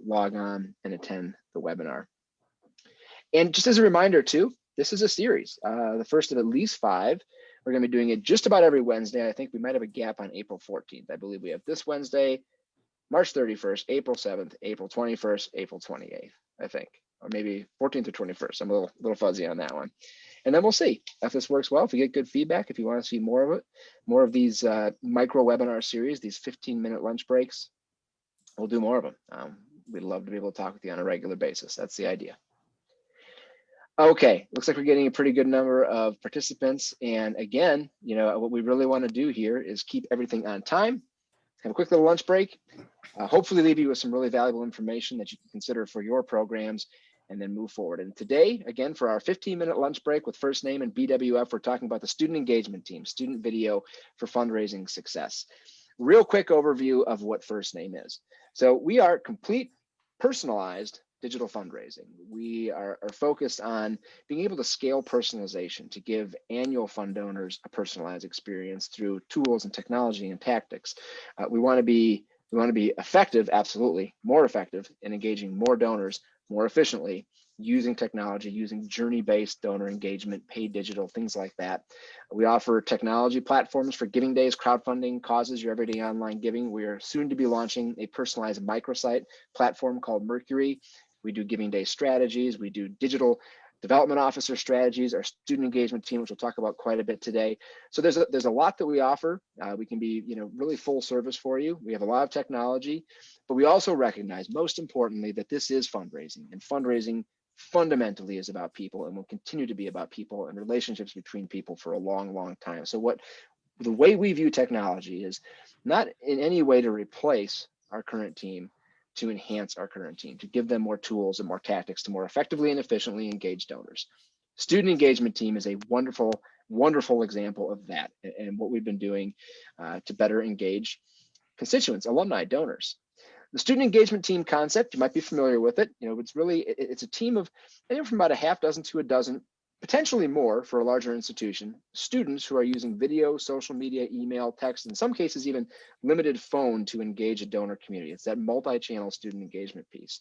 log on and attend the webinar. And just as a reminder too, this is a series, the first of at least 5. We're going to be doing it just about every Wednesday. I think we might have a gap on April 14th. I believe we have this Wednesday, March 31st, April 7th, April 21st, April 28th, I think, or maybe 14th or 21st. I'm a little fuzzy on that one. And then we'll see if this works well, if we get good feedback, if you want to see more of it, more of these micro webinar series, these 15-minute lunch breaks, we'll do more of them. We'd love to be able to talk with you on a regular basis. That's the idea. Okay, looks like we're getting a pretty good number of participants. And again, you know, what we really want to do here is keep everything on time, have a quick little lunch break, hopefully leave you with some really valuable information that you can consider for your programs, and then move forward. And today, again, for our 15-minute lunch break with First Name and BWF, we're talking about the student engagement team, student video for fundraising success. Real quick overview of what First Name is. So we are complete personalized digital fundraising. We are focused on being able to scale personalization to give annual fund donors a personalized experience through tools and technology and tactics. We want to be effective, absolutely, more effective in engaging more donors more efficiently, using technology, using journey-based donor engagement, paid digital, things like that. We offer technology platforms for giving days, crowdfunding, causes, your everyday online giving. We are soon to be launching a personalized microsite platform called Mercury. We do giving day strategies. We do digital development officer strategies, our student engagement team, which we'll talk about quite a bit today. So there's a lot that we offer. We can be, you know, really full service for you. We have a lot of technology, but we also recognize, most importantly, that this is fundraising, and fundraising fundamentally is about people and will continue to be about people and relationships between people for a long, long time. So the way we view technology is not in any way to replace our current team, to enhance our current team, to give them more tools and more tactics to more effectively and efficiently engage donors. Student engagement team is a wonderful, wonderful example of that, and what we've been doing to better engage constituents, alumni, donors. The student engagement team concept, you might be familiar with it. You know, it's a team of anywhere from about a half dozen to a dozen, potentially more for a larger institution, students who are using video, social media, email, text, in some cases even limited phone to engage a donor community. It's that multi-channel student engagement piece.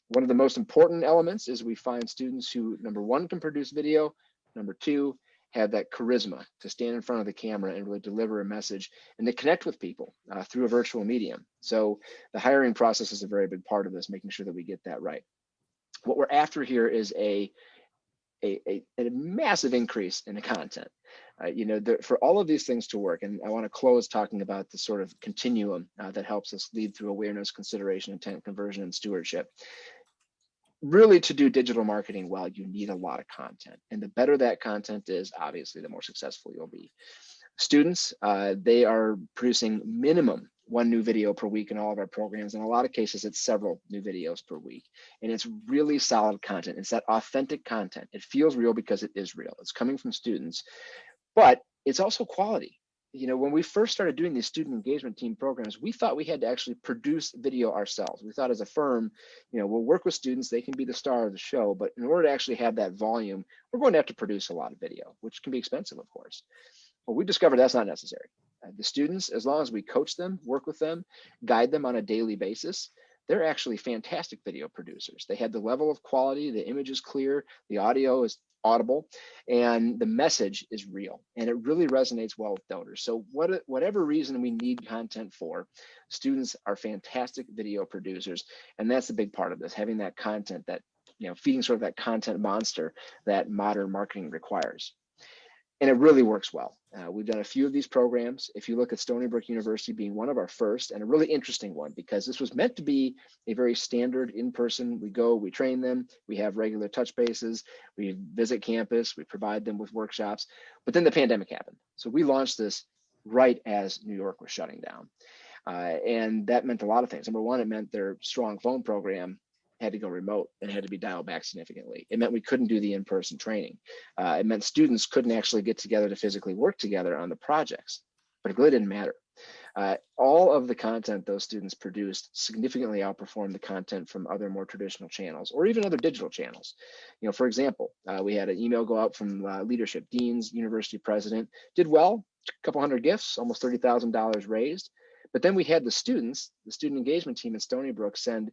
One of the most important elements is we find students who, number one, can produce video, number two, have that charisma to stand in front of the camera and really deliver a message and to connect with people through a virtual medium. So the hiring process is a very big part of this, making sure that we get that right. What we're after here is a massive increase in the content. You know, for all of these things to work, and I want to close talking about the sort of continuum that helps us lead through awareness, consideration, intent, conversion, and stewardship. Really, to do digital marketing well, you need a lot of content, and the better that content is, obviously, the more successful you'll be. Students, they are producing minimum 1 new video per week in all of our programs. In a lot of cases, it's several new videos per week. And it's really solid content. It's that authentic content. It feels real because it is real. It's coming from students, but it's also quality. You know, when we first started doing these student engagement team programs, we thought we had to actually produce video ourselves. We thought as a firm, you know, we'll work with students, they can be the star of the show, but in order to actually have that volume, we're going to have to produce a lot of video, which can be expensive, of course. Well, we discovered that's not necessary. The students, as long as we coach them, work with them, guide them on a daily basis, they're actually fantastic video producers. They have the level of quality, the image is clear, the audio is audible, and the message is real. And it really resonates well with donors. So whatever reason we need content for, students are fantastic video producers. And that's the big part of this, having that content, that, you know, feeding sort of that content monster that modern marketing requires. And it really works well. We've done a few of these programs. If you look at Stony Brook University being one of our first, and a really interesting one, because this was meant to be a very standard in-person, we go, we train them, we have regular touch bases, we visit campus, we provide them with workshops, but then the pandemic happened. So we launched this right as New York was shutting down. And that meant a lot of things. Number one, it meant their strong phone program had to go remote and had to be dialed back significantly. It meant we couldn't do the in-person training. It meant students couldn't actually get together to physically work together on the projects, but it really didn't matter. All of the content those students produced significantly outperformed the content from other more traditional channels or even other digital channels. You know, for example, we had an email go out from leadership, deans, university president, did well, a couple hundred gifts, almost $30,000 raised. But then we had the students, the student engagement team at Stony Brook, send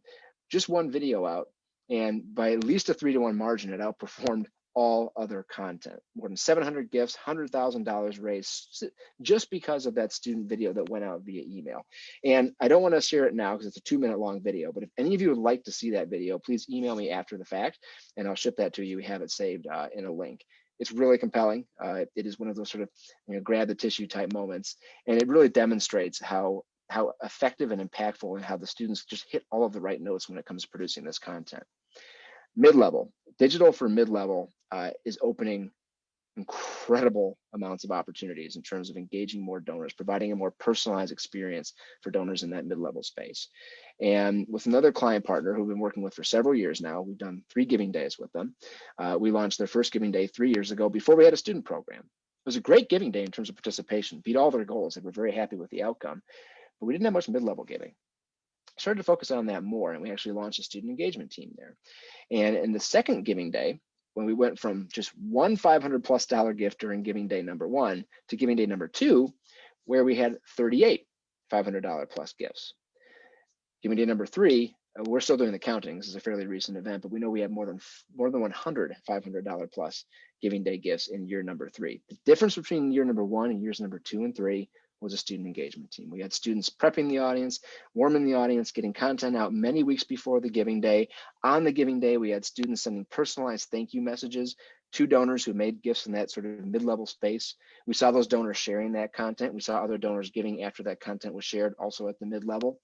just one video out, and by at least a 3-to-1 margin, it outperformed all other content. More than 700 gifts, $100,000 raised just because of that student video that went out via email. And I don't want to share it now because it's a 2-minute long video, but if any of you would like to see that video, please email me after the fact and I'll ship that to you. We have it saved in a link. It's really compelling. It is one of those sort of, grab the tissue type moments, and it really demonstrates how effective and impactful and how the students just hit all of the right notes when it comes to producing this content. Mid-level, digital for mid-level is opening incredible amounts of opportunities in terms of engaging more donors, providing a more personalized experience for donors in that mid-level space. And with another client partner who we've been working with for several years now, we've done 3 giving days with them. We launched their first giving day 3 years ago before we had a student program. It was a great giving day in terms of participation, beat all their goals, and we're very happy with the outcome, but we didn't have much mid-level giving. Started to focus on that more, and we actually launched a student engagement team there. And in the second giving day, when we went from just one $500+ gift during giving day number 1 to giving day number 2, where we had 38 $500+ gifts. Giving day number 3, we're still doing the counting. This is a fairly recent event, but we know we have more than 100 $500+ giving day gifts in year number 3. The difference between year number 1 and years number 2 and 3 was a student engagement team. We had students prepping the audience, warming the audience, getting content out many weeks before the giving day. On the giving day, we had students sending personalized thank you messages to donors who made gifts in that sort of mid-level space. We saw those donors sharing that content. We saw other donors giving after that content was shared also at the mid-level.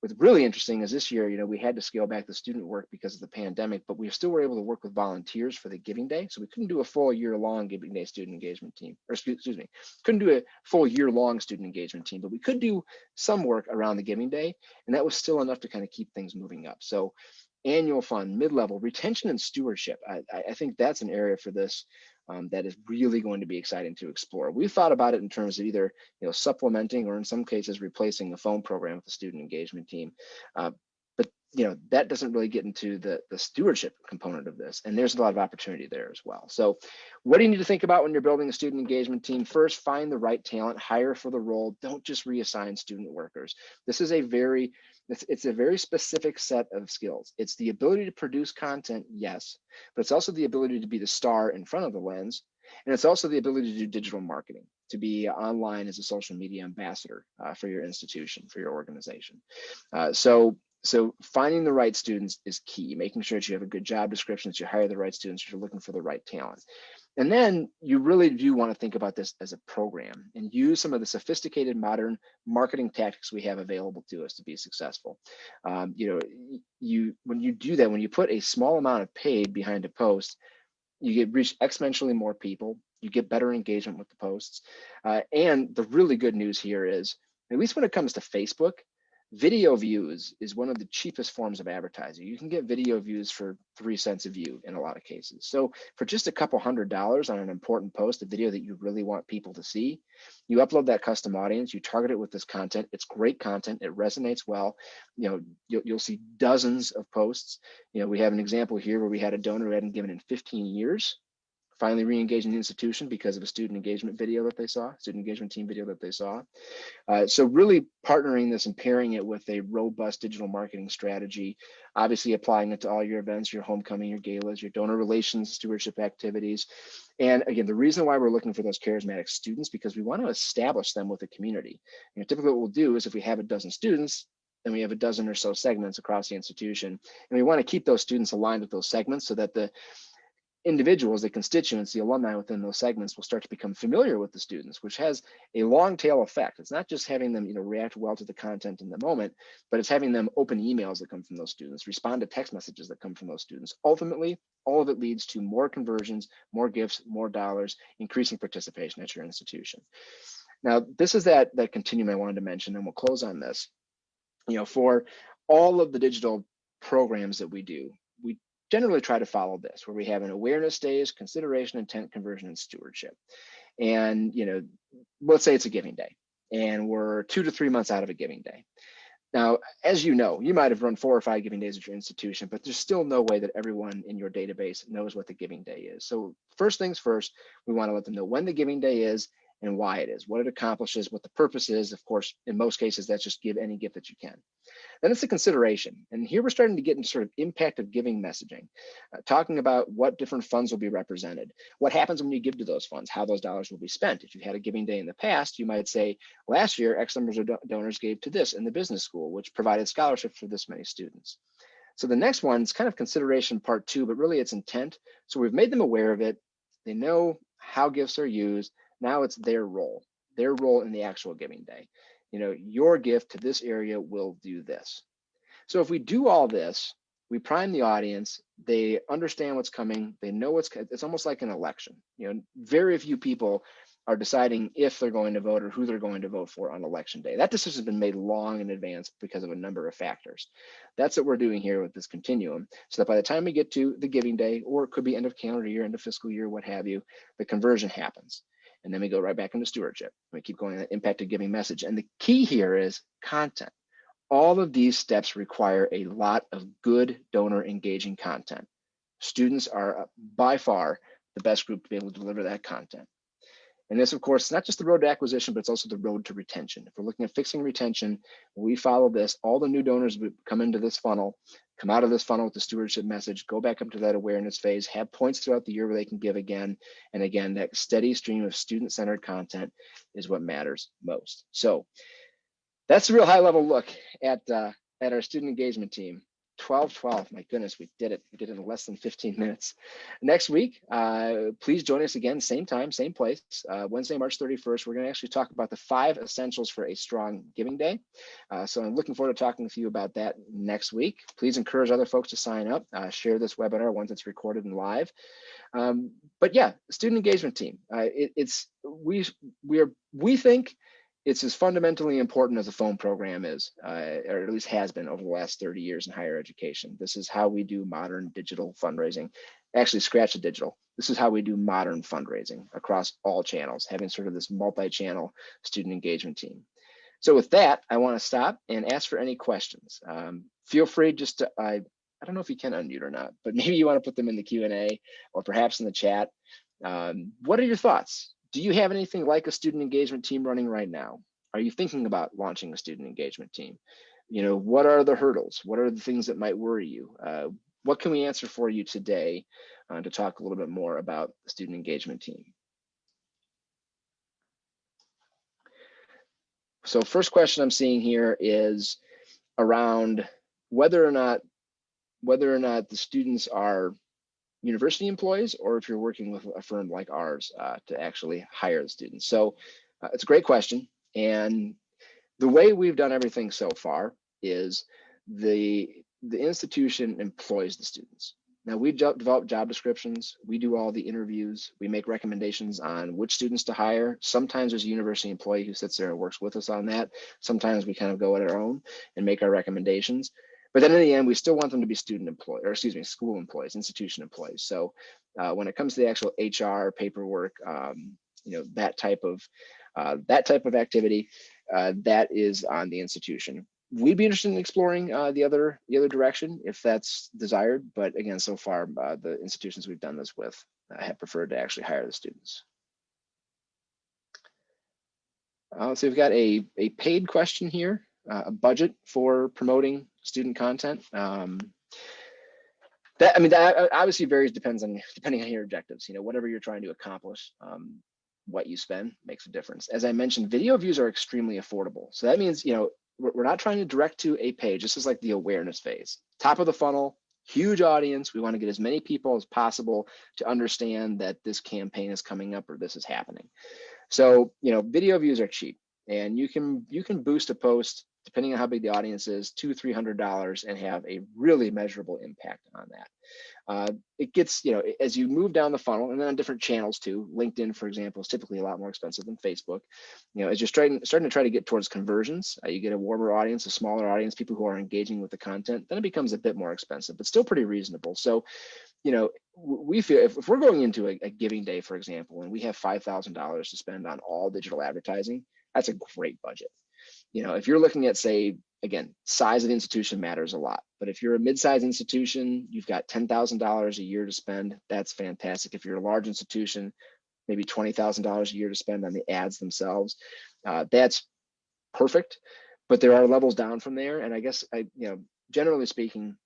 What's really interesting is this year, we had to scale back the student work because of the pandemic, but we still were able to work with volunteers for the giving day. So we couldn't do a full year-long giving day student engagement team, or excuse me, couldn't do a full year-long student engagement team, but we could do some work around the giving day, and that was still enough to kind of keep things moving up. So annual fund, mid-level, retention and stewardship. I think that's an area for this that is really going to be exciting to explore. We've thought about it in terms of either supplementing or in some cases replacing the phone program with the student engagement team. But that doesn't really get into the stewardship component of this, and there's a lot of opportunity there as well. So what do you need to think about when you're building a student engagement team? First, find the right talent, hire for the role. Don't just reassign student workers. This is a very specific set of skills. It's the ability to produce content, yes, but it's also the ability to be the star in front of the lens. And it's also the ability to do digital marketing, to be online as a social media ambassador for your institution, for your organization. So finding the right students is key, making sure that you have a good job description, that you hire the right students, that you're looking for the right talent. And then you really do want to think about this as a program and use some of the sophisticated modern marketing tactics we have available to us to be successful. When you do that, when you put a small amount of paid behind a post, you reach exponentially more people, you get better engagement with the posts. And the really good news here is, at least when it comes to Facebook, video views is one of the cheapest forms of advertising. You can get video views for 3 cents a view in a lot of cases. So for just a couple $100 on an important post, a video that you really want people to see, you upload that custom audience, you target it with this content. It's great content, it resonates well. You'll see dozens of posts. We have an example here where we had a donor who hadn't given in 15 years, finally re-engaging the institution because of a student engagement video that they saw, student engagement team video that they saw. So really partnering this and pairing it with a robust digital marketing strategy, obviously applying it to all your events, your homecoming, your galas, your donor relations, stewardship activities. And again, the reason why we're looking for those charismatic students, because we want to establish them with a community. Typically what we'll do is if we have a dozen students, then we have a dozen or so segments across the institution. And we want to keep those students aligned with those segments so that the individuals, the constituents, the alumni within those segments will start to become familiar with the students, which has a long tail effect. It's not just having them react well to the content in the moment, but it's having them open emails that come from those students, respond to text messages that come from those students. Ultimately, all of it leads to more conversions, more gifts, more dollars, increasing participation at your institution. Now, this is that continuum I wanted to mention, and we'll close on this. For all of the digital programs that we do, we generally try to follow this, where we have an awareness stage, consideration, intent, conversion, and stewardship. And let's say it's a giving day, and we're 2 to 3 months out of a giving day. Now, as you might have run 4 or 5 giving days at your institution, but there's still no way that everyone in your database knows what the giving day is. So first things first, we want to let them know when the giving day is and why it is, what it accomplishes, what the purpose is. Of course, in most cases, that's just give any gift that you can. Then it's the consideration. And here we're starting to get into sort of impact of giving messaging, talking about what different funds will be represented, what happens when you give to those funds, how those dollars will be spent. If you had a giving day in the past, you might say, last year, X numbers of donors gave to this in the business school, which provided scholarships for this many students. So the next one is kind of consideration part 2, but really it's intent. So we've made them aware of it. They know how gifts are used. Now it's their role in the actual giving day. Your gift to this area will do this. So if we do all this, we prime the audience, they understand what's coming, they know it's almost like an election. Very few people are deciding if they're going to vote or who they're going to vote for on election day. That decision has been made long in advance because of a number of factors. That's what we're doing here with this continuum, so that by the time we get to the giving day, or it could be end of calendar year, end of fiscal year, what have you, the conversion happens. And then we go right back into stewardship. We keep going that impact of giving message. And the key here is content. All of these steps require a lot of good donor engaging content. Students are by far the best group to be able to deliver that content. And this, of course, is not just the road to acquisition, but it's also the road to retention. If we're looking at fixing retention, we follow this. All the new donors would come into this funnel, come out of this funnel with the stewardship message, go back up to that awareness phase, have points throughout the year where they can give again. And again, that steady stream of student-centered content is what matters most. So that's a real high-level look at our student engagement team. 12-12, my goodness, we did it. We did it in less than 15 minutes. Next week, please join us again, same time, same place, Wednesday, March 31st. We're going to actually talk about the 5 essentials for a strong giving day. So I'm looking forward to talking with you about that next week. Please encourage other folks to sign up, share this webinar once it's recorded and live. But yeah, student engagement team. We think it's as fundamentally important as a phone program is, or at least has been over the last 30 years in higher education. This is how we do modern digital fundraising. Actually, scratch the digital. This is how we do modern fundraising across all channels, having sort of this multi-channel student engagement team. So with that, I want to stop and ask for any questions. Feel free just to, I don't know if you can unmute or not, but maybe you want to put them in the Q&A or perhaps in the chat. What are your thoughts? Do you have anything like a student engagement team running right now? Are you thinking about launching a student engagement team? What are the hurdles? What are the things that might worry you? What can we answer for you today to talk a little bit more about the student engagement team? So first question I'm seeing here is around whether or not the students are university employees, or if you're working with a firm like ours to actually hire the students. So it's a great question. And the way we've done everything so far is the institution employs the students. Now we develop job descriptions, we do all the interviews, we make recommendations on which students to hire. Sometimes there's a university employee who sits there and works with us on that. Sometimes we kind of go at our own and make our recommendations. But then in the end, we still want them to be school employees, institution employees. So when it comes to the actual HR paperwork, that type of activity, that is on the institution. We'd be interested in exploring the other direction if that's desired. But again, so far, the institutions we've done this with have preferred to actually hire the students. So we've got a paid question here. A budget for promoting student content. That obviously varies, depending on your objectives. Whatever you're trying to accomplish, what you spend makes a difference. As I mentioned, video views are extremely affordable. So that means we're not trying to direct to a page. This is like the awareness phase. Top of the funnel, huge audience. We want to get as many people as possible to understand that this campaign is coming up or this is happening. So video views are cheap, and you can boost a post, depending on how big the audience is, $200-$300 and have a really measurable impact on that. It gets, as you move down the funnel, and then on different channels too. LinkedIn, for example, is typically a lot more expensive than Facebook. As you're starting to try to get towards conversions, you get a warmer audience, a smaller audience, people who are engaging with the content, then it becomes a bit more expensive, but still pretty reasonable. So, we feel if we're going into a giving day, for example, and we have $5,000 to spend on all digital advertising, that's a great budget. If you're looking at, say, again, size of the institution matters a lot, but if you're a mid-sized institution, you've got $10,000 a year to spend, that's fantastic. If you're a large institution, maybe $20,000 a year to spend on the ads themselves. That's perfect, but there are levels down from there. And I guess generally speaking,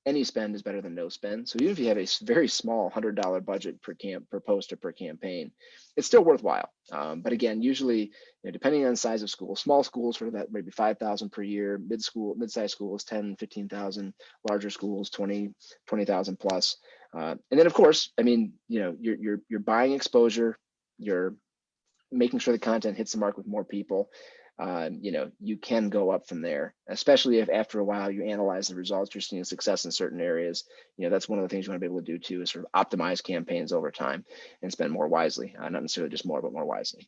any spend is better than no spend. So even if you have a very small $100 budget per post or per campaign, it's still worthwhile. But again, usually, depending on the size of school, small schools for that maybe 5,000 per year, mid-sized schools 10, 15,000, larger schools 20,000 plus. And then of course, I mean, you're buying exposure, you're making sure the content hits the mark with more people. You can go up from there, especially if after a while you analyze the results, you're seeing success in certain areas. That's one of the things you want to be able to do too, is sort of optimize campaigns over time and spend more wisely, not necessarily just more, but more wisely.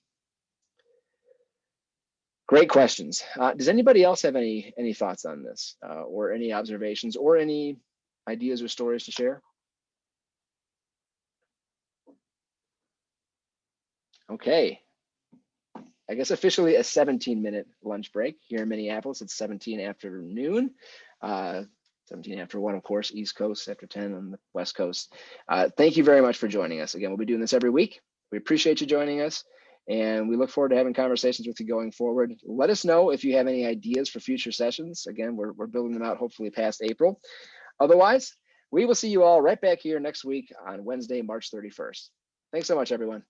Great questions. Does anybody else have any thoughts on this, or any observations, or any ideas or stories to share? Okay. I guess officially a 17-minute lunch break here in Minneapolis. It's 17 after noon, 17 after 1, of course, East Coast, after 10 on the West Coast. Thank you very much for joining us. Again, we'll be doing this every week. We appreciate you joining us, and we look forward to having conversations with you going forward. Let us know if you have any ideas for future sessions. Again, we're building them out hopefully past April. Otherwise, we will see you all right back here next week on Wednesday, March 31st. Thanks so much, everyone.